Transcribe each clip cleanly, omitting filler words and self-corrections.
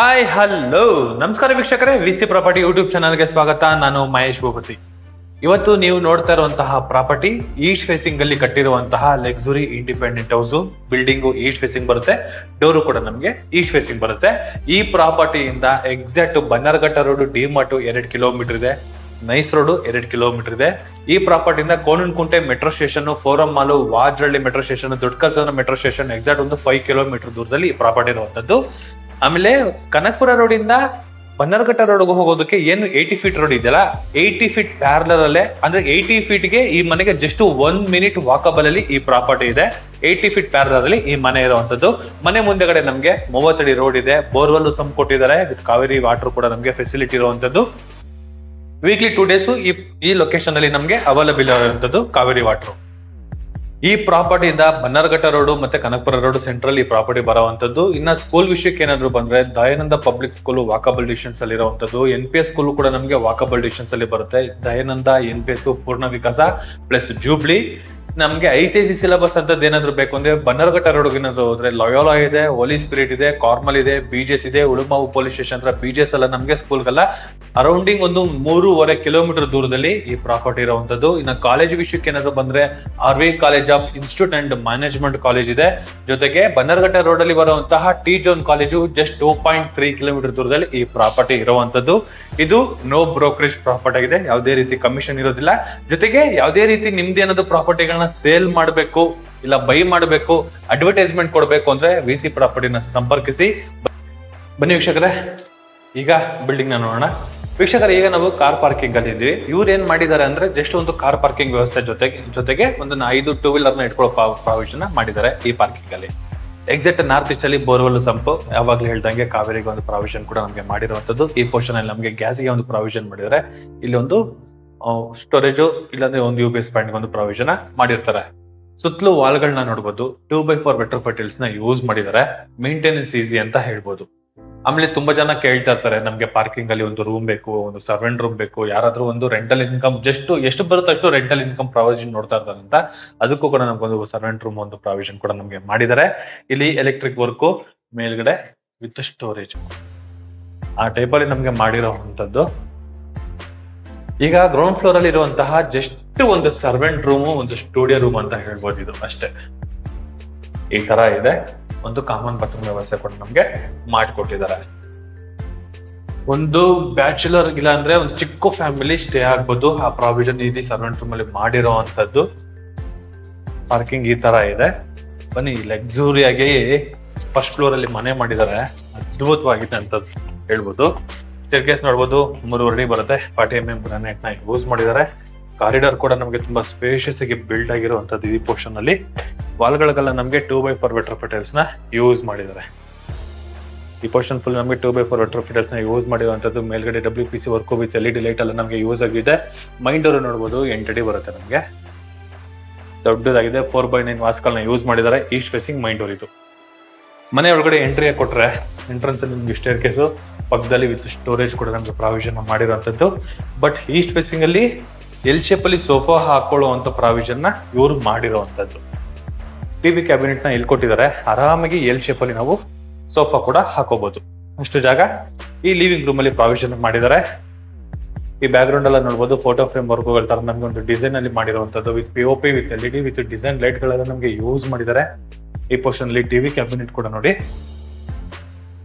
Hi hello ನಮಸ್ಕಾರ ವೀಕ್ಷಕರೇ, VC property YouTube ಚಾನಲ್ಗೆ ಸ್ವಾಗತ. ನಾನು ಮಹೇಶ್ ಭೂಪತಿ. ಇವತ್ತು ನೀವು ನೋಡ್ತಾ ಇರುವಂತಹ ಪ್ರಾಪರ್ಟಿ ಈಸ್ಟ್ ಫೇಸಿಂಗ್ ಅಲ್ಲಿ ಕಟ್ಟಿರುವಂತಹ luxury independent house. Building east facing ಬರುತ್ತೆ, ಡೋರು ಕೂಡ ನಮಗೆ ಈಸ್ಟ್ ಫೇಸಿಂಗ್ ಬರುತ್ತೆ. ಈ ಪ್ರಾಪರ್ಟಿಯಿಂದ exact Bannerghatta road DMart 2 kilometre ಇದೆ, ನೈಸ್ ರೋಡ್ 2 ಕಿಲೋಮೀಟರ್ ಇದೆ. ಈ ಪ್ರಾಪರ್ಟಿಯಿಂದ Konanakunte metro station, Forum mall, Vajarahalli metro station, Doddakallasandra metro station exact ಒಂದು 5 ಕಿಲೋಮೀಟರ್ ದೂರದಲ್ಲಿ ಈ ಪ್ರಾಪರ್ಟಿ ಇರುವಂತದ್ದು. ಆಮೇಲೆ ಕನಕಪುರ ರೋಡ್ ಇಂದ ಬನ್ನರ್ಘಟ್ಟ ರೋಡ್ಗೆ ಹೋಗೋದಕ್ಕೆ ಏನು 80 ಫೀಟ್ ರೋಡ್ ಇದೆಯಲ್ಲ, 80 ಫೀಟ್ ಪ್ಯಾರಲರ್ ಅಲ್ಲೇ, ಅಂದ್ರೆ 80 ಫೀಟ್ಗೆ ಈ ಮನೆಗೆ ಜಸ್ಟ್ 1 ಮಿನಿಟ್ ವಾಕಬಲ್ ಅಲ್ಲಿ ಈ ಪ್ರಾಪರ್ಟಿ ಇದೆ. 80 ಫೀಟ್ ಪ್ಯಾರಲರ್ ಅಲ್ಲಿ ಈ ಮನೆ ಇರುವಂತದ್ದು. ಮನೆ ಮುಂದೆಗಡೆ ನಮ್ಗೆ 30 ಅಡಿ ರೋಡ್ ಇದೆ, ಬೋರ್ವೆಲ್ ಸಂಪ್ ಕೊಟ್ಟಿದ್ದಾರೆ, ವಿತ್ ಕಾವೇರಿ ವಾಟರ್ ಕೂಡ ನಮ್ಗೆ ಫೆಸಿಲಿಟಿ ಇರುವಂತದ್ದು. ವೀಕ್ಲಿ 2 ಡೇಸ್ ಈ ಲೊಕೇಶನ್ ಅಲ್ಲಿ ನಮ್ಗೆ ಅವೈಲಬಲ್ ಇರುವಂತದ್ದು ಕಾವೇರಿ ವಾಟರ್. ಈ ಪ್ರಾಪರ್ಟಿಯಿಂದ ಬನ್ನರ್ಘಟ್ಟ ರೋಡ್ ಮತ್ತೆ ಕನಕಪುರ ರೋಡ್ ಸೆಂಟ್ರಲ್ ಈ ಪ್ರಾಪರ್ಟಿ ಬರುವಂತದ್ದು. ಇನ್ನ ಸ್ಕೂಲ್ ವಿಷಯಕ್ಕೆ ಏನಾದ್ರು ಬಂದ್ರೆ Dayananda public school walkable distance ಅಲ್ಲಿ ಇರುವಂತದ್ದು. NPS ಸ್ಕೂಲ್ ಕೂಡ ನಮಗೆ ವಾಕಬಲ್ ಡಿಸ್ಟೆನ್ಸ್ ಅಲ್ಲಿ ಬರುತ್ತೆ. ದಯಾನಂದ, NPS, ಪೂರ್ಣ ವಿಕಾಸ ಪ್ಲಸ್ ಜೂಬ್ಲಿ. ನಮ್ಗೆ ICIC ಸಿಲೆಬಸ್ ಅಂತದ್ದು ಏನಾದ್ರು ಬೇಕು ಅಂದ್ರೆ ಬನ್ನರ್ಘಟ್ಟ ರೋಡ್ ಏನಾದ್ರು ಹೋದ್ರೆ ಲಯೋಲಾ ಇದೆ, ಹೋಲಿ ಸ್ಪಿರಿಟ್ ಇದೆ, ಕಾರ್ಮಲ್ ಇದೆ, BJS ಇದೆ, ಉಳುಮಾವು ಪೊಲೀಸ್ ಸ್ಟೇಷನ್ ಹತ್ರ BJS ಎಲ್ಲ ನಮ್ಗೆ ಸ್ಕೂಲ್ಗೆಲ್ಲ ಅರೌಂಡಿಂಗ್ ಒಂದು 3.5 ಕಿಲೋಮೀಟರ್ ದೂರದಲ್ಲಿ ಈ ಪ್ರಾಪರ್ಟಿ ಇರುವಂತದ್ದು. ಇನ್ನು ಕಾಲೇಜ್ ವಿಷಯಕ್ಕೆ ಏನಾದ್ರು ಬಂದ್ರೆ RV college of institute and management college ಇದೆ. ಜೊತೆಗೆ ಬನ್ನರ್ಘಟ್ಟ ರೋಡ್ ಅಲ್ಲಿ ಬರುವಂತಹ T zone college just 2.3 kilometre ದೂರದಲ್ಲಿ ಈ ಪ್ರಾಪರ್ಟಿ ಇರುವಂತದ್ದು. ಇದು ನೋ ಬ್ರೋಕರೇಜ್ ಪ್ರಾಪರ್ಟಿ ಆಗಿದೆ, ಯಾವುದೇ ರೀತಿ ಕಮಿಷನ್ ಇರೋದಿಲ್ಲ. ಜೊತೆಗೆ ಯಾವುದೇ ರೀತಿ ನಿಮ್ದೇನಾದ್ರು ಪ್ರಾಪರ್ಟಿಗಳನ್ನ ಸೇಲ್ ಮಾಡಬೇಕು ಇಲ್ಲ ಬೈ ಮಾಡಬೇಕು, ಅಡ್ವರ್ಟೈಸ್ಮೆಂಟ್ ಕೊಡಬೇಕು ಅಂದ್ರೆ VC ಪ್ರಾಪರ್ಟಿನ ಸಂಪರ್ಕಿಸಿ. ಬನ್ನಿ ವೀಕ್ಷಕರೇ, ಈಗ ಬಿಲ್ಡಿಂಗ್ ನ ನೋಡೋಣ. ವೀಕ್ಷಕರೇ, ಈಗ ನಾವು ಕಾರ್ ಪಾರ್ಕಿಂಗ್ ಅಲ್ಲಿ ಇದ್ವಿ. ಇವ್ರು ಏನ್ ಮಾಡಿದ್ದಾರೆ ಅಂದ್ರೆ ಜಸ್ಟ್ ಒಂದು ಕಾರ್ ಪಾರ್ಕಿಂಗ್ ವ್ಯವಸ್ಥೆ ಜೊತೆಗೆ ಒಂದು 5 ಟೂ ವೀಲರ್ ನ ಇಟ್ಕೊಳ್ಳೋ ಪ್ರಾವಿಷನ್ ಮಾಡಿದ್ದಾರೆ ಈ ಪಾರ್ಕಿಂಗ್ ಅಲ್ಲಿ. ಎಕ್ಸಾಕ್ಟ್ ನಾರ್ತ್ ಈಸ್ಟ್ ಅಲ್ಲಿ ಬೋರ್ವೆಲ್ ಸಂಪು, ಯಾವಾಗ್ಲೂ ಹೇಳ್ದಂಗೆ ಕಾವೇರಿಗೆ ಒಂದು ಪ್ರಾವಿಷನ್ ಕೂಡ ನಮಗೆ ಮಾಡಿರುವಂತದ್ದು. ಈ ಪೋರ್ಷನ್ ಅಲ್ಲಿ ನಮಗೆ ಗ್ಯಾಸ್ಗೆ ಒಂದು ಪ್ರಾವಿಷನ್ ಮಾಡಿದ್ದಾರೆ. ಇಲ್ಲಿ ಒಂದು ಸ್ಟೋರೇಜ್ ಇಲ್ಲಾಂದ್ರೆ ಒಂದು UPS ಪಾಯಿಂಟ್ ಒಂದು ಪ್ರಾವಿಷನ್ ಮಾಡಿರ್ತಾರೆ. ಸುತ್ತಲೂ ವಾಲ್ಗಳನ್ನ ನೋಡಬಹುದು. 2x4 ವೆಟ್ರೋಫೈಟಿಲ್ಸ್ ನ ಯೂಸ್ ಮಾಡಿದ್ದಾರೆ. ಮೇಂಟೆನೆನ್ಸ್ ಈಸಿ ಅಂತ ಹೇಳ್ಬೋದು. ಆಮೇಲೆ ತುಂಬಾ ಜನ ಕೇಳ್ತಾ ಇರ್ತಾರೆ, ನಮ್ಗೆ ಪಾರ್ಕಿಂಗ್ ಅಲ್ಲಿ ಒಂದು ರೂಮ್ ಬೇಕು, ಒಂದು ಸರ್ವೆಂಟ್ ರೂಮ್ ಬೇಕು, ಯಾರಾದ್ರೂ ಒಂದು ರೆಂಟಲ್ ಇನ್ಕಮ್ ಎಷ್ಟು ಬರುತ್ತೆ ಅಷ್ಟು ರೆಂಟಲ್ ಇನ್ಕಮ್ ಪ್ರಾವಿಷನ್ ನೋಡ್ತಾ ಇರ್ತಾರೆ ಅಂತ. ಅದಕ್ಕೂ ಕೂಡ ನಮ್ಗೊಂದು ಸರ್ವೆಂಟ್ ರೂಮ್ ಒಂದು ಪ್ರಾವಿಷನ್ ಕೂಡ ನಮ್ಗೆ ಮಾಡಿದ್ದಾರೆ. ಇಲ್ಲಿ ಎಲೆಕ್ಟ್ರಿಕ್ ವರ್ಕ್ ಮೇಲ್ಗಡೆ ವಿತ್ ಸ್ಟೋರೇಜ್ ಆ ಟೈಪ್ ಅಲ್ಲಿ ನಮ್ಗೆ ಮಾಡಿರೋಂಥದ್ದು. ಈಗ ಗ್ರೌಂಡ್ ಫ್ಲೋರ್ ಅಲ್ಲಿ ಇರುವಂತಹ ಜಸ್ಟ್ ಒಂದು ಸರ್ವೆಂಟ್ ರೂಮ್, ಒಂದು ಸ್ಟುಡಿಯೋ ರೂಮ್ ಅಂತ ಹೇಳ್ಬೋದು. ಇದು ಅಷ್ಟೇ, ಈ ತರ ಇದೆ. ಒಂದು ಕಾಮನ್ ಬಾತ್ರೂಮ್ ವ್ಯವಸ್ಥೆ ಕೂಡ ನಮ್ಗೆ ಮಾಡಿಕೊಟ್ಟಿದ್ದಾರೆ. ಒಂದು ಬ್ಯಾಚುಲರ್ ಇಲ್ಲ ಅಂದ್ರೆ ಒಂದು ಚಿಕ್ಕ ಫ್ಯಾಮಿಲಿ ಸ್ಟೇ ಆಗ್ಬೋದು, ಆ ಪ್ರಾವಿಷನ್ ಇಲ್ಲಿ ಸರ್ವೆಂಟ್ ರೂಮ್ ಅಲ್ಲಿ ಮಾಡಿರೋವಂಥದ್ದು. ಪಾರ್ಕಿಂಗ್ ಈ ತರ ಇದೆ. ಬನ್ನಿ, ಲಕ್ಸುರಿಯಾಗಿ ಫಸ್ಟ್ ಫ್ಲೋರ್ ಅಲ್ಲಿ ಮನೆ ಮಾಡಿದ್ದಾರೆ, ಅದ್ಭುತವಾಗಿದೆ ಅಂತ ಹೇಳ್ಬೋದು. ಸ್ಟೇರ್ಕೇಸ್ ನೋಡ್ಬೋದು, 3 ಅಡಿ ಬರುತ್ತೆ. 40 mm ಗ್ರಾನೈಟ್ ನ ಯೂಸ್ ಮಾಡಿದ್ದಾರೆ. ಕಾರಿಡಾರ್ ಕೂಡ ನಮಗೆ ತುಂಬಾ ಸ್ಪೇಷಿಯಸ್ ಆಗಿ ಬಿಲ್ಡ್ ಆಗಿರುವಂತದ್ದು. ಈ ಪೋರ್ಷನ್ ಅಲ್ಲಿ ವಾಲ್ಗಳಿಗೆಲ್ಲ ನಮಗೆ 2x4 ವೆಟ್ರೋಫೈಟಲ್ಸ್ ನ ಯೂಸ್ ಮಾಡಿದ್ದಾರೆ. ಈ ಪೋರ್ಷನ್ ಫುಲ್ ನಮಗೆ 2x4 ವೆಟ್ರೋಫೈಟಲ್ಸ್ ನ ಯೂಸ್ ಮಾಡಿರುವಂತದ್ದು. ಮೇಲ್ಗಡೆ WPC work with LED light ಎಲ್ಲ ನಮಗೆ ಯೂಸ್ ಆಗಿದೆ. ಮೈನ್ ಡೋರ್ ನೋಡ್ಬೋದು, 8 ಅಡಿ ಬರುತ್ತೆ ನಮಗೆ, ದೊಡ್ಡದಾಗಿದೆ. 4x9 ವಾಸ್ಗಳನ್ನ ಯೂಸ್ ಮಾಡಿದ್ದಾರೆ. ಈಸ್ಟ್ ಫೇಸಿಂಗ್ ಮೈನ್ ಡೋರ್ ಇದು. ಮನೆ ಒಳಗಡೆ ಎಂಟ್ರಿ ಕೊಟ್ರೆ ಎಂಟ್ರೆನ್ಸ್ ಅಲ್ಲಿ ನಿಮ್ಗೆ ಸ್ಟೇರ್ ಕೇಸು, ಪಕ್ಕದಲ್ಲಿ ವಿತ್ ಸ್ಟೋರೇಜ್ ಕೂಡ ನಮ್ಗೆ ಪ್ರಾವಿಷನ್ ಮಾಡಿರುವಂತದ್ದು. ಬಟ್ ಈಸ್ಟ್ ಫೇಸಿಂಗ್ ಅಲ್ಲಿ ಎಲ್ ಶೇಪ್ ಅಲ್ಲಿ ಸೋಫಾ ಹಾಕೊಳ್ಳುವಂತ ಪ್ರಾವಿಷನ್ ನ ಇವ್ರು ಮಾಡಿರುವಂತದ್ದು. TV ಕ್ಯಾಬಿನೆಟ್ ನ ಇಲ್ಲಿ ಕೊಟ್ಟಿದ್ದಾರೆ. ಆರಾಮಾಗಿ ಎಲ್ ಶೇಪ್ ಅಲ್ಲಿ ನಾವು ಸೋಫಾ ಕೂಡ ಹಾಕೋಬಹುದು, ಅಷ್ಟು ಜಾಗ ಈ ಲಿವಿಂಗ್ ರೂಮ್ ಅಲ್ಲಿ ಪ್ರಾವಿಷನ್ ಮಾಡಿದ್ದಾರೆ. ಈ ಬ್ಯಾಕ್ ಗ್ರೌಂಡ್ ಎಲ್ಲ ನೋಡಬಹುದು, ಫೋಟೋ ಫ್ರೇಮ್ ವರ್ಕ್ಗಳ ತರ ನಮ್ಗೆ ಒಂದು ಡಿಸೈನ್ ಅಲ್ಲಿ ಮಾಡಿರುವಂತದ್ದು. With POP with LED with design light ಗಳೆಲ್ಲ ನಮ್ಗೆ ಯೂಸ್ ಮಾಡಿದ್ದಾರೆ. ಈ ಪೋರ್ಷನ್ ಅಲ್ಲಿ TV ಕ್ಯಾಬಿನೆಟ್ ಕೂಡ ನೋಡಿ,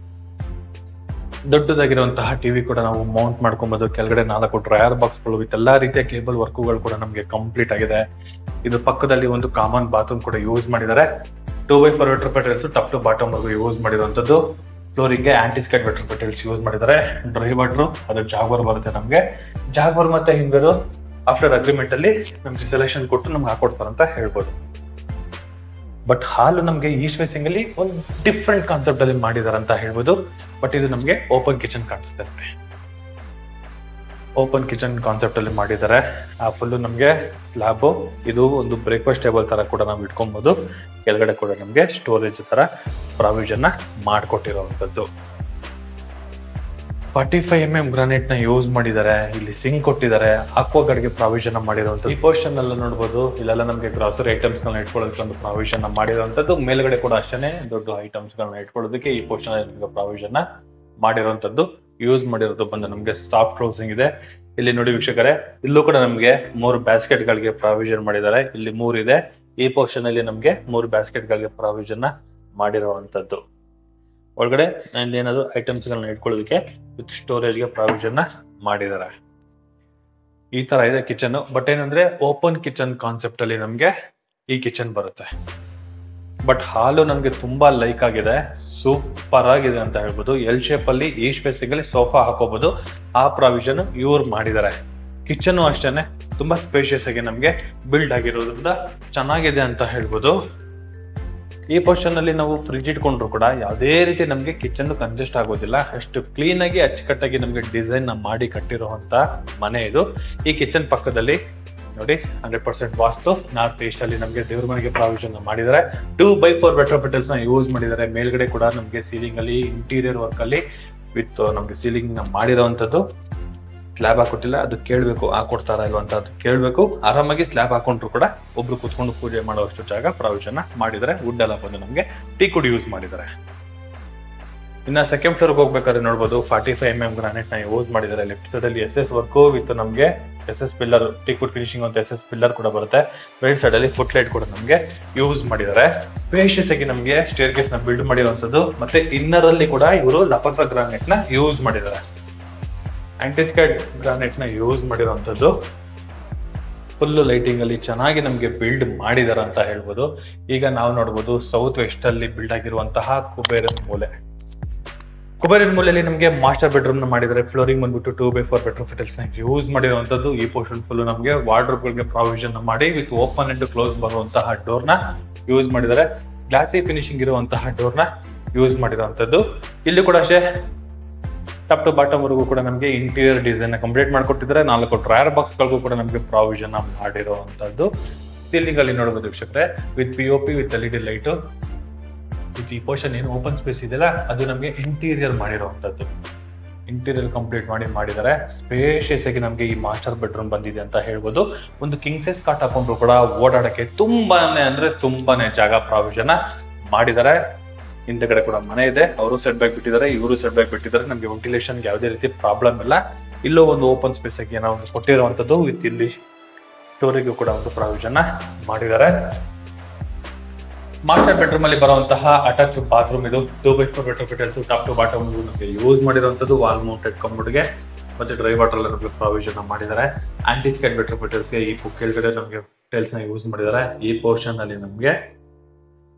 ದೊಡ್ಡದಾಗಿರುವಂತಹ TV ಕೂಡ ನಾವು ಮೌಂಟ್ ಮಾಡ್ಕೊಬಹುದು. ಕೆಳಗಡೆ 4 ಡ್ರಯರ್ ಬಾಕ್ಸ್ಗಳು ವಿತ್ ಎಲ್ಲಾ ರೀತಿಯ ಕೇಬಲ್ ವರ್ಕ್ಗಳು ಕೂಡ ನಮಗೆ ಕಂಪ್ಲೀಟ್ ಆಗಿದೆ. ಇದು ಪಕ್ಕದಲ್ಲಿ ಒಂದು ಕಾಮನ್ ಬಾತ್ರೂಮ್ ಕೂಡ ಯೂಸ್ ಮಾಡಿದ್ದಾರೆ. 2x4 ವೆಟ್ರೋಫೈಟಲ್ಸ್ ಟಾಪ್ ಟು ಬಾಟಮ್ ವರ್ಗು ಯೂಸ್ ಮಾಡಿರುವಂತದ್ದು. ಫ್ಲೋರಿಂಗ್ಗೆ ಆಂಟಿಸ್ಕೇಟ್ ವೆಟ್ರೋಫೈಟಲ್ಸ್ ಯೂಸ್ ಮಾಡಿದ್ದಾರೆ. ಡ್ರೈ ವಾಟರ್ ಅದು ಜಾಗ್ವರ್ ಬರುತ್ತೆ ನಮ್ಗೆ. ಜಾಗ್ವರ್ ಮತ್ತೆ ಹಿಂಗರು ಆಫ್ಟರ್ ಅಗ್ರಿಮೆಂಟ್ ಅಲ್ಲಿ ನಮ್ಗೆ ಸೆಲೆಕ್ಷನ್ ಕೊಟ್ಟು ನಮ್ಗೆ ಹಾಕೊಡ್ತಾರೆ ಅಂತ ಹೇಳ್ಬೋದು. ಬಟ್ ಹಾಲು ನಮ್ಗೆ ಈಸ್ಟ್ ಫೇಸಿಂಗ್ ಅಲ್ಲಿ ಒಂದು ಡಿಫ್ರೆಂಟ್ ಕಾನ್ಸೆಪ್ಟ್ ಅಲ್ಲಿ ಮಾಡಿದಾರೆ ಅಂತ ಹೇಳ್ಬೋದು. ಬಟ್ ಇದು ನಮ್ಗೆ ಓಪನ್ ಕಿಚನ್ ಕಾಣಿಸುತ್ತೆ. ಓಪನ್ ಕಿಚನ್ ಕಾನ್ಸೆಪ್ಟ್ ಅಲ್ಲಿ ಮಾಡಿದ್ದಾರೆ. ಆ ಫುಲ್ ನಮ್ಗೆ ಸ್ಲ್ಯಾಬ್, ಇದು ಒಂದು ಬ್ರೇಕ್ಫಾಸ್ಟ್ ಟೇಬಲ್ ತರ ಕೂಡ ನಾವು ಇಟ್ಕೊಬಹುದು. ಕೆಳಗಡೆ ಕೂಡ ನಮ್ಗೆ ಸ್ಟೋರೇಜ್ ತರ ಪ್ರಾವಿಷನ್ ನ ಮಾಡ್ಕೊಟ್ಟಿರುವಂತದ್ದು. 45 mm ಗ್ರಾನೈಟ್ ನ ಯೂಸ್ ಮಾಡಿದ್ದಾರೆ. ಇಲ್ಲಿ ಸಿಂಕ್ ಕೊಟ್ಟಿದ್ದಾರೆ. ಆಕ್ವಾಗಾರ್ಡ್ಗೆ ಪ್ರಾವಿಷನ್ ಮಾಡಿರುವಂತದ್ದು. ಈ ಪೋರ್ಷನ್ ಎಲ್ಲ ನೋಡಬಹುದು, ಇಲ್ಲೆಲ್ಲ ನಮಗೆ ಗ್ರಾಸರಿ ಐಟಮ್ಸ್ ಗಳನ್ನ ಇಟ್ಕೊಳ್ಳೋದಕ್ಕೆ ಒಂದು ಪ್ರಾವಿಷನ್ ಮಾಡಿರುವಂತದ್ದು. ಮೇಲ್ಗಡೆ ಕೂಡ ಅಷ್ಟೇ ದೊಡ್ಡ ಐಟಮ್ಸ್ ಗಳನ್ನ ಇಟ್ಕೊಳ್ಳೋದಕ್ಕೆ ಈ ಪೋರ್ಷನ್ ಪ್ರಾವಿಷನ್ ಮಾಡಿರುವಂತದ್ದು. ಯೂಸ್ ಮಾಡಿರೋದು ಬಂದು ನಮಗೆ ಸಾಫ್ಟ್ ಕ್ಲೋಸಿಂಗ್ ಇದೆ. ಇಲ್ಲಿ ನೋಡಿ ವೀಕ್ಷಕರೇ, ಇಲ್ಲೂ ಕೂಡ ನಮಗೆ 3 ಬ್ಯಾಸ್ಕೆಟ್ ಗಳಿಗೆ ಪ್ರಾವಿಷನ್ ಮಾಡಿದ್ದಾರೆ. ಇಲ್ಲಿ 3 ಇದೆ. ಈ ಪೋರ್ಷನ್ ಅಲ್ಲಿ ನಮಗೆ 3 ಬ್ಯಾಸ್ಕೆಟ್ ಗಳಿಗೆ ಪ್ರಾವಿಷನ್ ಮಾಡಿರುವಂತದ್ದು. ಒಳಗಡೆ ಏನಾದ್ರು ಐಟಮ್ಸ್ ಗಳನ್ನ ಇಟ್ಕೊಳ್ಳೋದಕ್ಕೆ ವಿತ್ ಸ್ಟೋರೇಜ್ ಗೆ ಪ್ರಾವಿಷನ್ ಮಾಡಿದ್ದಾರೆ. ಈ ತರ ಇದೆ ಕಿಚನ್. ಬಟ್ ಏನಂದ್ರೆ ಓಪನ್ ಕಿಚನ್ ಕಾನ್ಸೆಪ್ಟ್ ಅಲ್ಲಿ ನಮ್ಗೆ ಈ ಕಿಚನ್ ಬರುತ್ತೆ. ಬಟ್ ಹಾಲು ನಮ್ಗೆ ತುಂಬಾ ಲೈಕ್ ಆಗಿದೆ, ಸೂಪರ್ ಆಗಿದೆ ಅಂತ ಹೇಳ್ಬೋದು. ಎಲ್ ಶೇಪ್ ಅಲ್ಲಿ ಈಸ್ಟ್ ಫೇಸಿಂಗ್ ಅಲ್ಲಿ ಸೋಫಾ ಹಾಕೋಬಹುದು. ಆ ಪ್ರಾವಿಷನ್ ಇವ್ರು ಮಾಡಿದ್ದಾರೆ. ಕಿಚನ್ ಅಷ್ಟೇನೆ ತುಂಬಾ ಸ್ಪೇಷಿಯಸ್ ಆಗಿ ನಮ್ಗೆ ಬಿಲ್ಡ್ ಆಗಿರೋದ್ರಿಂದ ಚೆನ್ನಾಗಿದೆ ಅಂತ ಹೇಳ್ಬೋದು. ಈ ಪೋರ್ಷನ್ ಅಲ್ಲಿ ನಾವು ಫ್ರಿಡ್ಜ್ ಇಟ್ಕೊಂಡ್ರು ಕೂಡ ಯಾವುದೇ ರೀತಿ ನಮ್ಗೆ ಕಿಚನ್ ಕಂಜೆಸ್ಟ್ ಆಗೋದಿಲ್ಲ. ಅಷ್ಟು ಕ್ಲೀನ್ ಆಗಿ ಅಚ್ಚುಕಟ್ಟಾಗಿ ನಮ್ಗೆ ಡಿಸೈನ್ ಮಾಡಿ ಕಟ್ಟಿರುವಂತ ಮನೆ ಇದು. ಈ ಕಿಚನ್ ಪಕ್ಕದಲ್ಲಿ ನೋಡಿ 100% ವಾಸ್ತು ನಾರ್ತ್ ಈಸ್ಟ್ ಅಲ್ಲಿ ನಮಗೆ ದೇವ್ರ ಮನೆಗೆ ಪ್ರಾವಿಷನ್ ಮಾಡಿದ್ದಾರೆ. 2x4 ರೆಟ್ರೋಫಿಟಲ್ಸ್ ನ ಯೂಸ್ ಮಾಡಿದ್ದಾರೆ. ಮೇಲ್ಗಡೆ ಕೂಡ ನಮಗೆ ಸೀಲಿಂಗ್ ಅಲ್ಲಿ ಇಂಟೀರಿಯರ್ ವರ್ಕ್ ಅಲ್ಲಿ ವಿತ್ ನಮ್ಗೆ ಸೀಲಿಂಗ್ ನ ಮಾಡಿರೋಂಥದ್ದು. ಸ್ಲ್ಯಾಬ್ ಹಾಕೊಟ್ಟಿಲ್ಲ, ಅದು ಕೇಳ್ಬೇಕು ಹಾಕೊಡ್ತಾರ ಇಲ್ವಾ ಅಂತ ಅದು ಕೇಳ್ಬೇಕು. ಆರಾಮಾಗಿ ಸ್ಲ್ಯಾಬ್ ಹಾಕೊಂಡ್ರು ಕೂಡ ಒಬ್ರು ಕುತ್ಕೊಂಡು ಪೂಜೆ ಮಾಡುವಷ್ಟು ಜಾಗ ಪ್ರಾವಿಷನ್ ಮಾಡಿದ್ದಾರೆ. ವುಡ್ ಎಲ್ಲ ಬಂದು ನಮ್ಗೆ ಟೀಕ್ ವುಡ್ ಯೂಸ್ ಮಾಡಿದ್ದಾರೆ. ಇನ್ನ ಸೆಕೆಂಡ್ ಫ್ಲೋರ್ ಹೋಗ್ಬೇಕಾದ್ರೆ ನೋಡಬಹುದು 45mm ಗ್ರಾನೈಟ್ ನ ಯೂಸ್ ಮಾಡಿದ್ದಾರೆ. ಲೆಫ್ಟ್ ಸೈಡ್ ಅಲ್ಲಿ SS ವರ್ಕ್ ವಿತ್ ನಮ್ಗೆ SS pillar, teak wood finishing ಅಂತ SS ಪಿಲ್ಲರ್ ಕೂಡ ಬರುತ್ತೆ. ರೈಟ್ ಸೈಡ್ ಅಲ್ಲಿ ಫುಟ್ ಲೈಟ್ ಕೂಡ ನಮ್ಗೆ ಯೂಸ್ ಮಾಡಿದ್ದಾರೆ. ಸ್ಪೇಷಿಯಸ್ ಆಗಿ ನಮ್ಗೆ ಸ್ಟೇರ್ ಕೇಸ್ ನ ಬಿಲ್ಡ್ ಮಾಡಿರುವಂತದ್ದು. ಮತ್ತೆ ಇನ್ನರ್ ಅಲ್ಲಿ ಕೂಡ ಇವರು ಲಪಕ ಗ್ರಾನೈಟ್ ನ ಯೂಸ್ ಮಾಡಿದ್ದಾರೆ. ಆಂಟಿಸ್ಕೈಡ್ ಗ್ರಾನೈಟ್ ನ ಯೂಸ್ ಮಾಡಿರುವಂತದ್ದು. ಫುಲ್ ಲೈಟಿಂಗ್ ಅಲ್ಲಿ ಚೆನ್ನಾಗಿ ನಮ್ಗೆ ಬಿಲ್ಡ್ ಮಾಡಿದಾರ ಅಂತ ಹೇಳ್ಬೋದು. ಈಗ ನಾವು ನೋಡಬಹುದು ಸೌತ್ ವೆಸ್ಟ್ ಅಲ್ಲಿ ಬಿಲ್ಡ್ ಆಗಿರುವಂತಹ ಕುಬೇರನ್ ಮೂಲೆ. ಕುಬೇರನ್ ಮೂಲೆಯಲ್ಲಿ ನಮಗೆ ಮಾಸ್ಟರ್ ಬೆಡ್ರೂಮ್ ನ ಮಾಡಿದ್ದಾರೆ. ಫ್ಲೋರಿಂಗ್ ಬಂದ್ಬಿಟ್ಟು 2x4 ರೆಟ್ರೋಫಿಟಲ್ಸ್ ನ ಯೂಸ್ ಮಾಡಿರುವಂತದ್ದು. ಈ ಪೋರ್ಷನ್ ಫುಲ್ ನಮಗೆ ವಾರ್ಡ್ರೋಬ್ ಗಳಿಗೆ ಪ್ರಾವಿಷನ್ ಮಾಡಿ ವಿತ್ ಓಪನ್ ಅಂಡ್ ಕ್ಲೋಸ್ ಬರುವಂತಹ ಡೋರ್ ನ ಯೂಸ್ ಮಾಡಿದ್ದಾರೆ. ಗ್ಲಾಸಿ ಫಿನಿಶಿಂಗ್ ಇರುವಂತಹ ಡೋರ್ ನ ಯೂಸ್ ಮಾಡಿರುವಂತದ್ದು. ಇಲ್ಲಿ ಕೂಡ ಅಷ್ಟೇ ಟಾಪ್ ಟು ಬಾಟಮ್ ವರೆಗೂ ಕೂಡ ನಮಗೆ ಇಂಟೀರಿಯರ್ ಡಿಸೈನ್ ಕಂಪ್ಲೀಟ್ ಮಾಡ್ಕೊಟ್ಟಿದ್ದಾರೆ. 4 ಡ್ರಾಯರ್ ಬಾಕ್ಸ್ ಗಳಿಗೂ ಕೂಡ ನಮಗೆ ಪ್ರಾವಿಷನ್ ಮಾಡಿರುವಂತದ್ದು. ಸೀಲಿಂಗ್ ಅಲ್ಲಿ ನೋಡಬಹುದು ವೀಕ್ಷಕರೇ, with POP with LED light. ಈ ಪೋರ್ಷನ್ ಏನು ಓಪನ್ ಸ್ಪೇಸ್ ಇದೆಯಲ್ಲ ಅದು ನಮಗೆ ಇಂಟೀರಿಯರ್ ಮಾಡಿರುವಂತದ್ದು. ಇಂಟೀರಿಯರ್ ಕಂಪ್ಲೀಟ್ ಮಾಡಿದ್ದಾರೆ. ಸ್ಪೇಷಿಯಸ್ ಆಗಿ ನಮಗೆ ಈ ಮಾಸ್ಟರ್ ಬೆಡ್ರೂಮ್ ಬಂದಿದೆ ಅಂತ ಹೇಳ್ಬೋದು. ಒಂದು ಕಿಂಗ್ ಸೈಜ್ ಕಾಟ್ ಹಾಕೊಂಡ್ರು ಕೂಡ ಓಡಾಡಕ್ಕೆ ತುಂಬಾನೇ ಜಾಗ ಪ್ರಾವಿಷನ್ ಮಾಡಿದ್ದಾರೆ. ಹಿಂದೆಗಡೆ ಕೂಡ ಮನೆ ಇದೆ, ಅವರು ಸೆಟ್ ಬ್ಯಾಕ್ ಬಿಟ್ಟಿದ್ದಾರೆ, ಇವರು ಸೆಟ್ ಬ್ಯಾಕ್ ಬಿಟ್ಟಿದ್ದಾರೆ. ನಮಗೆ ವೆಂಟಿಲೇಷನ್ ಯಾವುದೇ ರೀತಿ ಪ್ರಾಬ್ಲಮ್ ಇಲ್ಲ. ಇಲ್ಲೋ ಒಂದು ಓಪನ್ ಸ್ಪೇಸ್ ಆಗಿ ನಾವು ಕೊಟ್ಟಿರುವಂತದ್ದು ವಿತ್ ಇಲ್ಲಿ ಸ್ಟೋರೇಜ್ ಕೂಡ ಒಂದು ಪ್ರಾವಿಷನ್ ಮಾಡಿದ್ದಾರೆ. ಮಾಸ್ಟರ್ ಬೆಡ್ರೂಮ್ ಅಲ್ಲಿ ಬರುವಂತಹ ಅಟ್ಯಾಚ್ ಬಾತ್ರೂಮ್ ಇದು. 2x4 ರೆಟ್ರೋಫಿಟಲ್ಸ್ ಟಾಪ್ ಟು ಬಾಟಮ್ ನಮಗೆ ಯೂಸ್ ಮಾಡಿರುವಂತದ್ದು. ವಾಲ್ ಮೌಂಟೆಡ್ ಕಮೋಡ್ ಗೆ ಮತ್ತೆ ಡ್ರೈ ವಾಟರ್ ಎಲ್ಲ ನಮಗೆ ಪ್ರಾವಿಷನ್ ಮಾಡಿದ್ದಾರೆ. ಆಂಟಿಸ್ಕೈಡ್ ರೆಟ್ರೋಫಿಟಲ್ಸ್ ಗೆ ಈ ಕೆಳಗಡೆ ನಮಗೆ ಟೈಲ್ಸ್ ನ ಯೂಸ್ ಮಾಡಿದ್ದಾರೆ. ಈ ಪೋರ್ಷನ್ ಅಲ್ಲಿ ನಮಗೆ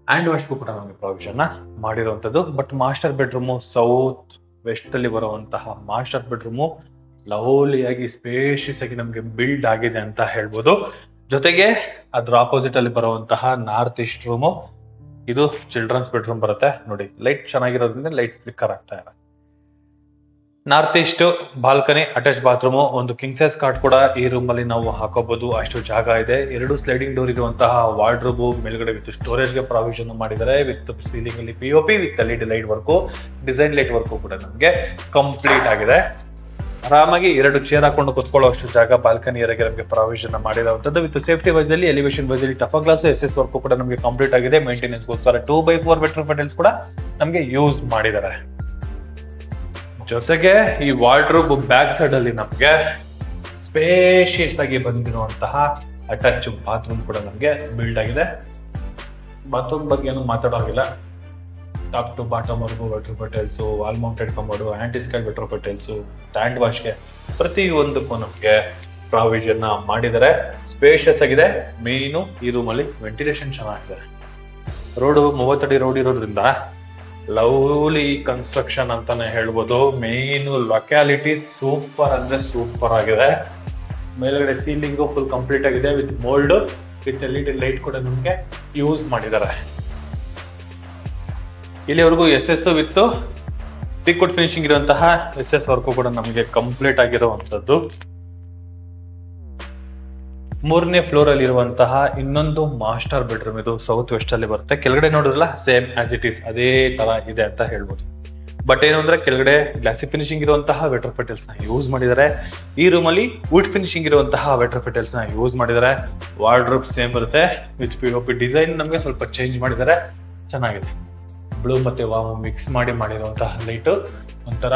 ಹ್ಯಾಂಡ್ ವಾಶ್ ಕೂಡ ನಮಗೆ ಪ್ರಾವಿಷನ್ ಮಾಡಿರುವಂತದ್ದು. But master bedroom south west ಅಲ್ಲಿ ಬರುವಂತಹ ಮಾಸ್ಟರ್ ಬೆಡ್ರೂಮ್ ಲವ್ಲಿಯಾಗಿ ಸ್ಪೇಷಿಯಸ್ ಆಗಿ ನಮಗೆ ಬಿಲ್ಡ್ ಆಗಿದೆ ಅಂತ ಹೇಳ್ಬೋದು. ಜೊತೆಗೆ ಅದ್ರ ಆಪೋಸಿಟ್ ಅಲ್ಲಿ ಬರುವಂತಹ ನಾರ್ತ್ ಈಸ್ಟ್ ರೂಮ್, ಇದು ಚಿಲ್ಡ್ರನ್ಸ್ ಬೆಡ್ರೂಮ್ ಬರುತ್ತೆ. ನೋಡಿ ಲೈಟ್ ಚೆನ್ನಾಗಿರೋದ್ರಿಂದ ಲೈಟ್ ಫ್ಲಿಕ್ಕರ್ ಆಗ್ತಾ ಇದೆ. North East balcony, attach bathroom, ಒಂದು ಕಿಂಗ್ ಸೈಜ್ ಕಾಟ್ ಕೂಡ ಈ ರೂಮ್ ಅಲ್ಲಿ ನಾವು ಹಾಕೋಬಹುದು. ಅಷ್ಟು ಜಾಗ ಇದೆ. 2 ಸ್ಲೈಡಿಂಗ್ ಡೋರ್ ಇರುವಂತಹ ವಾರ್ಡ್ರೋಬ್, ಮೇಲ್ಗಡೆ ವಿತ್ ಸ್ಟೋರೇಜ್ ಗೆ ಪ್ರಾವಿಷನ್ ಮಾಡಿದ್ದಾರೆ. ವಿತ್ ಸೀಲಿಂಗ್ ಅಲ್ಲಿ POP with LED light work, design light work ಕೂಡ ನಮಗೆ ಕಂಪ್ಲೀಟ್ ಆಗಿದೆ. ಆರಾಮಾಗಿ 2 ಚೇರ್ ಹಾಕೊಂಡು ಕುತ್ಕೊಳ್ಳೋ ಅಷ್ಟು ಜಾಗ ಬಾಲ್ಕನಿ ಏರಿಯಾಗೆ ನಮಗೆ ಪ್ರಾವಿಷನ್ ಮಾಡಿರುವಂತದ್ದು. ವಿತ್ ಸೇಫ್ಟಿ ವೈಸ್ ಅಲ್ಲಿ ಎಲಿವೇಶನ್ ವೈಸ್ ಅಲ್ಲಿ ಟಫ್ ಗ್ಲಾಸ್ SS ವರ್ಕ್ ಕೂಡ ನಮಗೆ ಕಂಪ್ಲೀಟ್ ಆಗಿದೆ. ಮೇಂಟೆನೆನ್ಸ್ ಗೋಸ್ಕರ 2x4 ರೆಟ್ರೋಫಿಟಲ್ಸ್ ಕೂಡ ನಮಗೆ ಯೂಸ್ ಮಾಡಿದ್ದಾರೆ. ಜೊತೆಗೆ ಈ ವಾರ್ಡ್ರೋಬ್ ಬ್ಯಾಕ್ ಸೈಡ್ ಅಲ್ಲಿ ನಮ್ಗೆ ಸ್ಪೇಷಿಯಸ್ ಆಗಿ ಬಂದಿರುವಂತಹ ಅಟ್ಯಾಚ್ ಬಾತ್ರೂಮ್ ಕೂಡ ನಮ್ಗೆ ಬಿಲ್ಡ್ ಆಗಿದೆ. ಬಾತ್ರೂಮ್ ಬಗ್ಗೆ ಏನು ಮಾತಾಡೋಂಗಿಲ್ಲ. ಟಾಪ್ ಟು ಬಾಟಮ್ ವರ್ಗು retrofittings, wall mounted commode, antiskid retrofittings, hand wash ಗೆ ಪ್ರತಿಯೊಂದಕ್ಕೂ ನಮ್ಗೆ ಪ್ರಾವಿಷನ್ ಮಾಡಿದ್ದಾರೆ. ಸ್ಪೇಷಿಯಸ್ ಆಗಿದೆ. ಮೇನು ಈ ರೂಮ್ ಅಲ್ಲಿ ವೆಂಟಿಲೇಷನ್ ಚೆನ್ನಾಗಿದೆ. ರೋಡ್ 30 ಅಡಿ ರೋಡ್ ಇರೋದ್ರಿಂದ ಲವ್ಲಿ ಕನ್ಸ್ಟ್ರಕ್ಷನ್ ಅಂತಾನೆ ಹೇಳ್ಬೋದು. ಮೇನ್ ಲೊಕ್ಯಾಲಿಟಿ ಸೂಪರ್ ಅಂದ್ರೆ ಸೂಪರ್ ಆಗಿದೆ. ಮೇಲ್ಗಡೆ ಸೀಲಿಂಗ್ ಫುಲ್ ಕಂಪ್ಲೀಟ್ ಆಗಿದೆ with mould, with LED light ಕೂಡ ನಮ್ಗೆ ಯೂಸ್ ಮಾಡಿದ್ದಾರೆ. ಇಲ್ಲಿವರೆಗೂ SS with teak wood finishing ಇರುವಂತಹ SS ವರ್ಕ್ ಕೂಡ ನಮಗೆ ಕಂಪ್ಲೀಟ್ ಆಗಿರುವಂತದ್ದು. 3ನೇ ಫ್ಲೋರ್ ಅಲ್ಲಿ ಇರುವಂತಹ ಇನ್ನೊಂದು ಮಾಸ್ಟರ್ ಬೆಡ್ರೂಮ್, ಇದು ಸೌತ್ ವೆಸ್ಟ್ ಅಲ್ಲಿ ಬರುತ್ತೆ. ಕೆಳಗಡೆ ನೋಡಿದ್ರಲ್ಲ ಸೇಮ್ ಆಸ್ ಇಟ್ ಈಸ್ ಅದೇ ತರ ಇದೆ ಅಂತ ಹೇಳ್ಬೋದು. ಬಟ್ ಏನು ಅಂದ್ರೆ ಕೆಳಗಡೆ ಗ್ಲಾಸಿ ಫಿನಿಶಿಂಗ್ ಇರುವಂತಹ ವೆಟ್ರೋಫಿಟಲ್ಸ್ ನ ಯೂಸ್ ಮಾಡಿದ್ದಾರೆ. ಈ ರೂಮ್ ಅಲ್ಲಿ ವುಡ್ ಫಿನಿಶಿಂಗ್ ಇರುವಂತಹ ವೆಟ್ರೋಫಿಟಲ್ಸ್ ನ ಯೂಸ್ ಮಾಡಿದ್ದಾರೆ. ವಾರ್ಡ್ರೋಬ್ ಸೇಮ್ ಬರುತ್ತೆ ವಿತ್ POP ಡಿಸೈನ್ ನಮಗೆ ಸ್ವಲ್ಪ ಚೇಂಜ್ ಮಾಡಿದ್ದಾರೆ. ಚೆನ್ನಾಗಿದೆ. ಬ್ಲೂ ಮತ್ತೆ ವಾಮ್ ಮಿಕ್ಸ್ ಮಾಡಿರುವಂತಹ ಲೈಟ್ ಒಂಥರ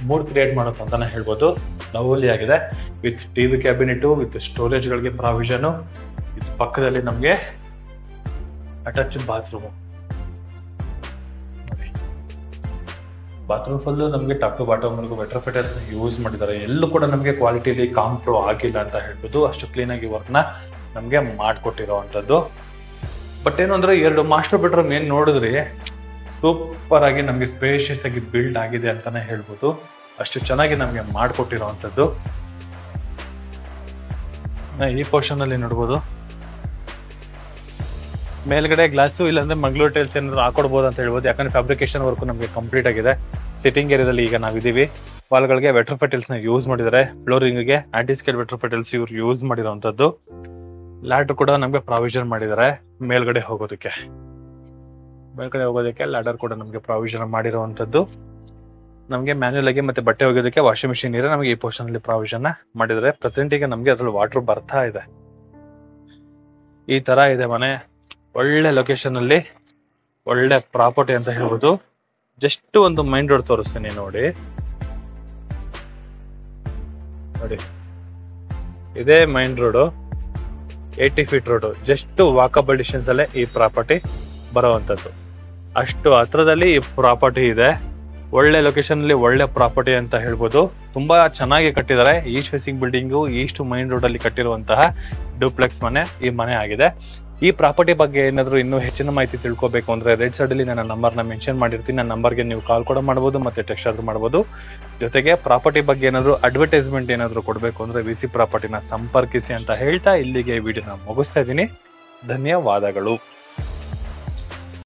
ಮೂಡ್ ಕ್ರಿಯೇಟ್ ಮಾಡುತ್ತೆ ಅಂತಾನೆ ಹೇಳ್ಬೋದು. ಲವ್ಲಿ ಆಗಿದೆ ವಿತ್ ಟಿವಿ ಕ್ಯಾಬಿನೆಟು, ವಿತ್ ಸ್ಟೋರೇಜ್ಗಳಿಗೆ ಪ್ರಾವಿಷನು, ಇದು ಪಕ್ಕದಲ್ಲಿ ನಮಗೆ ಅಟ್ಯಾಚ್ಡ್ ಬಾತ್ರೂಮು. ಬಾತ್ರೂಮ್ ಫುಲ್ಲು ನಮಗೆ ಟಾಪ್ ಟು ಬಾಟಮ್ ವರೆಗೂ ವೆಟ್ರೋಫಿಟರ್ಸ್ ಯೂಸ್ ಮಾಡಿದ್ದಾರೆ. ಎಲ್ಲೂ ಕೂಡ ನಮಗೆ ಕ್ವಾಲಿಟಿಲಿ ಕಾಂಪ್ರೋ ಆಗಿಲ್ಲ ಅಂತ ಹೇಳ್ಬೋದು. ಅಷ್ಟು ಕ್ಲೀನಾಗಿ ವರ್ಕ್ನ ನಮಗೆ ಮಾಡಿಕೊಟ್ಟಿರೋವಂಥದ್ದು. ಬಟ್ ಏನು ಅಂದ್ರೆ 2 ಮಾಸ್ಟರ್ ಬೆಡ್ರೂಮ್ ಏನು ನೋಡಿದ್ರಿ ಸೂಪರ್ ಆಗಿ ನಮಗೆ ಸ್ಪೇಷಿಯಸ್ ಆಗಿ ಬಿಲ್ಡ್ ಆಗಿದೆ ಅಂತಾನೆ ಹೇಳ್ಬೋದು. ಅಷ್ಟು ಚೆನ್ನಾಗಿ ನಮಗೆ ಮಾಡಿಕೊಟ್ಟಿರೋವಂಥದ್ದು. ಈ ಪೋರ್ಷನ್ ಅಲ್ಲಿ ನೋಡ್ಬೋದು ಮೇಲ್ಗಡೆ ಗ್ಲಾಸು, ಇಲ್ಲಾಂದ್ರೆ ಮಂಗಳೂರು ಟೈಲ್ಸ್ ಏನಾದ್ರು ಹಾಕೊಡ್ಬೋದು ಅಂತ ಹೇಳ್ಬೋದು. ಯಾಕಂದ್ರೆ ಫ್ಯಾಬ್ರಿಕೇಶನ್ ವರ್ಕ್ ನಮಗೆ ಕಂಪ್ಲೀಟ್ ಆಗಿದೆ. ಸಿಟ್ಟಿಂಗ್ ಏರಿಯಾದಲ್ಲಿ ಈಗ ನಾವಿದ್ದೀವಿ. ವಾಲ್ಗಳಿಗೆ ವೆಟ್ರೋಫಿಟಲ್ಸ್ ನ ಯೂಸ್ ಮಾಡಿದ್ದಾರೆ. ಫ್ಲೋರಿಂಗ್ಗೆ ಆಂಟಿ ಸ್ಕೇಲ್ ವೆಟ್ರೋಫಿಟಲ್ಸ್ ಇವ್ರು ಯೂಸ್ ಮಾಡಿರೋವಂಥದ್ದು. ಲ್ಯಾಡರ್ ಕೂಡ ನಮಗೆ ಪ್ರಾವಿಷನ್ ಮಾಡಿದ್ದಾರೆ ಮೇಲ್ಗಡೆ ಹೋಗೋದಕ್ಕೆ. ಲ್ಯಾಡರ್ ಕೂಡ ನಮಗೆ ಪ್ರಾವಿಷನ್ ಮಾಡಿರುವಂತದ್ದು. ನಮಗೆ ಮ್ಯಾನ್ಯುಯಲ್ ಆಗಿ ಮತ್ತೆ ಬಟ್ಟೆ ಒಗೆಯೋದಕ್ಕೆ ವಾಷಿಂಗ್ ಮಿಷಿನ್ ಇದೆ. ನಮಗೆ ಈ ಪೋರ್ಷನ್ ಅಲ್ಲಿ ಪ್ರಾವಿಷನ್ ಮಾಡಿದ್ದಾರೆ. ಪ್ರೆಸೆಂಟ್ ಈಗ ನಮಗೆ ಅದ್ರಲ್ಲಿ ವಾಟರ್ ಬರ್ತಾ ಇದೆ. ಈ ತರ ಇದೆ ಮನೆ. ಒಳ್ಳೆ ಲೊಕೇಶನ್ ಅಲ್ಲಿ ಒಳ್ಳೆ ಪ್ರಾಪರ್ಟಿ ಅಂತ ಹೇಳ್ಬೋದು. ಜಸ್ಟ್ ಒಂದು ಮೈನ್ ರೋಡ್ ತೋರಿಸ್ತೀನಿ ನೋಡಿ. ಇದೇ main road, 80 feet road. Just walkable distance ಅಲ್ಲೇ ಈ ಪ್ರಾಪರ್ಟಿ ಬರುವಂತದ್ದು. ಅಷ್ಟು ಹತ್ರದಲ್ಲಿ ಈ ಪ್ರಾಪರ್ಟಿ ಇದೆ. ಒಳ್ಳೆ ಲೊಕೇಶನ್ ಅಲ್ಲಿ ಒಳ್ಳೆ ಪ್ರಾಪರ್ಟಿ ಅಂತ ಹೇಳ್ಬೋದು. ತುಂಬಾ ಚೆನ್ನಾಗಿ ಕಟ್ಟಿದ್ದಾರೆ. East facing building, East main road ಅಲ್ಲಿ ಕಟ್ಟಿರುವಂತಹ ಡೂಪ್ಲೆಕ್ಸ್ ಮನೆ ಈ ಮನೆ ಆಗಿದೆ. ಈ ಪ್ರಾಪರ್ಟಿ ಬಗ್ಗೆ ಏನಾದ್ರು ಇನ್ನೂ ಹೆಚ್ಚಿನ ಮಾಹಿತಿ ತಿಳ್ಕೊಬೇಕು ಅಂದ್ರೆ ರೈಟ್ ಸೈಡ್ ಅಲ್ಲಿ ನನ್ನ ನಂಬರ್ನ ಮೆನ್ಷನ್ ಮಾಡಿರ್ತೀನಿ. ನನ್ನ ನಂಬರ್ಗೆ ನೀವು ಕಾಲ್ ಕೂಡ ಮಾಡಬಹುದು, ಮತ್ತೆ ಟೆಕ್ಸ್ಟ್ ಆದ್ರೂ ಮಾಡಬಹುದು. ಜೊತೆಗೆ ಪ್ರಾಪರ್ಟಿ ಬಗ್ಗೆ ಏನಾದ್ರು ಅಡ್ವರ್ಟೈಸ್ಮೆಂಟ್ ಏನಾದ್ರು ಕೊಡಬೇಕು ಅಂದ್ರೆ ವಿಸಿ ಪ್ರಾಪರ್ಟಿನ ಸಂಪರ್ಕಿಸಿ ಅಂತ ಹೇಳ್ತಾ ಇಲ್ಲಿಗೆ ಈ ವಿಡಿಯೋನ ಮುಗಿಸ್ತಾ ಇದ್ದೀನಿ. ಧನ್ಯವಾದಗಳು.